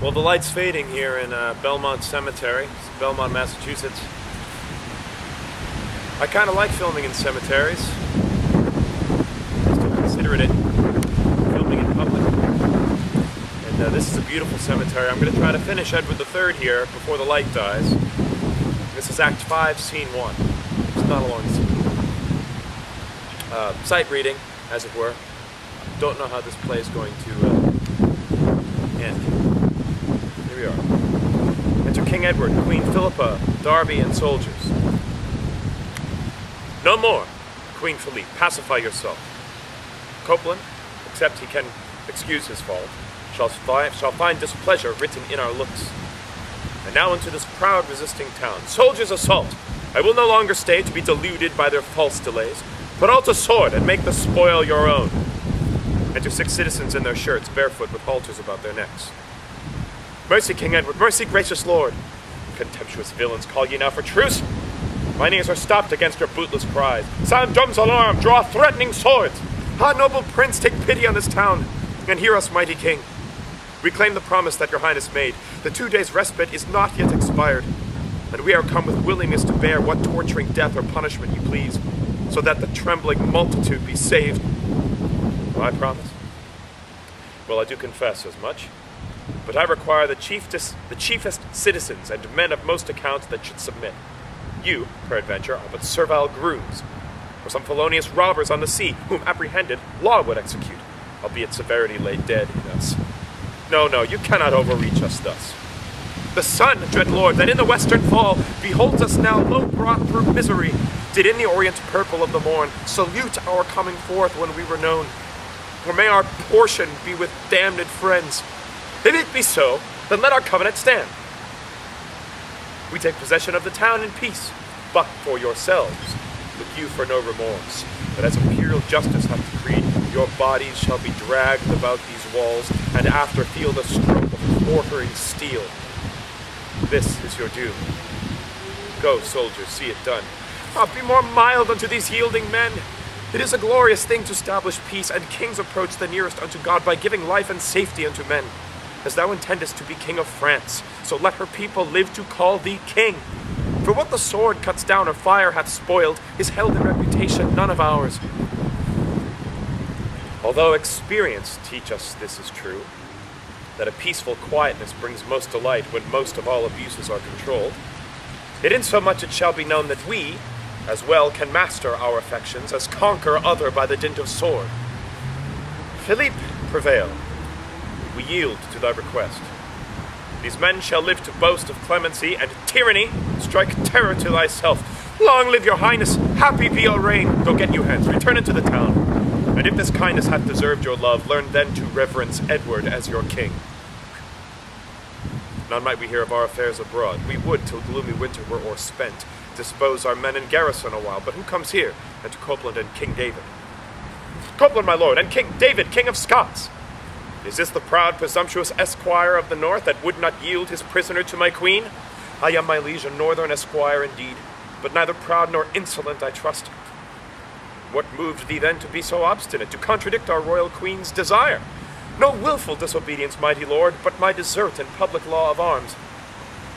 Well, the light's fading here in Belmont Cemetery, Belmont, Massachusetts. I kind of like filming in cemeteries. I still consider it filming in public. And this is a beautiful cemetery. I'm going to try to finish Edward III here before the light dies. This is Act 5, Scene 1. It's not a long scene. Sight reading, as it were. Don't know how this play is going to end. Here we are. Enter King Edward, Queen Philippa, Darby, and soldiers. No more, Queen Philippe, pacify yourself. Copeland, except he can excuse his fault, shall find displeasure written in our looks. And now into this proud resisting town. Soldiers, assault! I will no longer stay to be deluded by their false delays. Put all to sword and make the spoil your own. Enter 6 citizens in their shirts, barefoot with halters about their necks. Mercy, King Edward, mercy, gracious lord. Contemptuous villains, call ye now for truce? Mine ears are stopped against your bootless cries. Sound drums alarm, draw threatening swords. Ah, noble prince, take pity on this town, and hear us, mighty king. Reclaim the promise that your highness made. The 2 days' respite is not yet expired, and we are come with willingness to bear what torturing death or punishment you please, so that the trembling multitude be saved. I promise. Well, I do confess as much, but I require the chiefest citizens and men of most account that should submit. You, peradventure, are but servile grooms, or some felonious robbers on the sea, whom apprehended, law would execute, albeit severity lay dead in us. No, no, you cannot overreach us thus. The sun, dread lord, that in the western fall beholds us now low brought through misery, did in the orient purple of the morn salute our coming forth when we were known. Or may our portion be with damned friends. If it be so, then let our covenant stand. We take possession of the town in peace, but for yourselves, look you for no remorse. But as imperial justice hath decreed, your bodies shall be dragged about these walls, and after feel the stroke of quartering steel. This is your doom. Go, soldiers, see it done. Ah, be more mild unto these yielding men. It is a glorious thing to establish peace, and kings approach the nearest unto God by giving life and safety unto men. As thou intendest to be king of France, so let her people live to call thee king. For what the sword cuts down or fire hath spoiled is held in reputation none of ours. Although experience teach us this is true, that a peaceful quietness brings most delight when most of all abuses are controlled, yet insomuch it shall be known that we, as well can master our affections as conquer other by the dint of sword. Philippe, prevail. We yield to thy request. These men shall live to boast of clemency, and tyranny strike terror to thyself. Long live your highness, happy be your reign. Go get you hence, return into the town. And if this kindness hath deserved your love, learn then to reverence Edward as your king. None might we hear of our affairs abroad. We would, till gloomy winter were o'erspent, dispose our men in garrison a while. But who comes here? And to Copeland and King David. Copeland, my lord, and King David, King of Scots. Is this the proud, presumptuous esquire of the north that would not yield his prisoner to my queen? I am, my liege, a northern esquire indeed, but neither proud nor insolent, I trust. What moved thee then to be so obstinate, to contradict our royal queen's desire? No wilful disobedience, mighty lord, but my desert in public law of arms.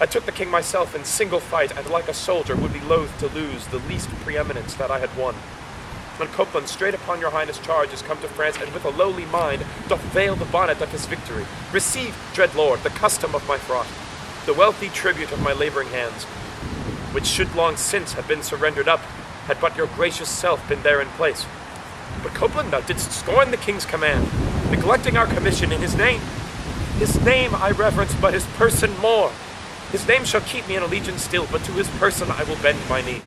I took the king myself in single fight, and like a soldier would be loath to lose the least preeminence that I had won. And Copeland, straight upon your highness' charge, is come to France, and with a lowly mind doth veil the bonnet of his victory. Receive, dread lord, the custom of my fraught, the wealthy tribute of my laboring hands, which should long since have been surrendered up, had but your gracious self been there in place. But Copeland, thou didst scorn the king's command, neglecting our commission in his name. His name I reverence, but his person more. His name shall keep me in allegiance still, but to his person I will bend my knee.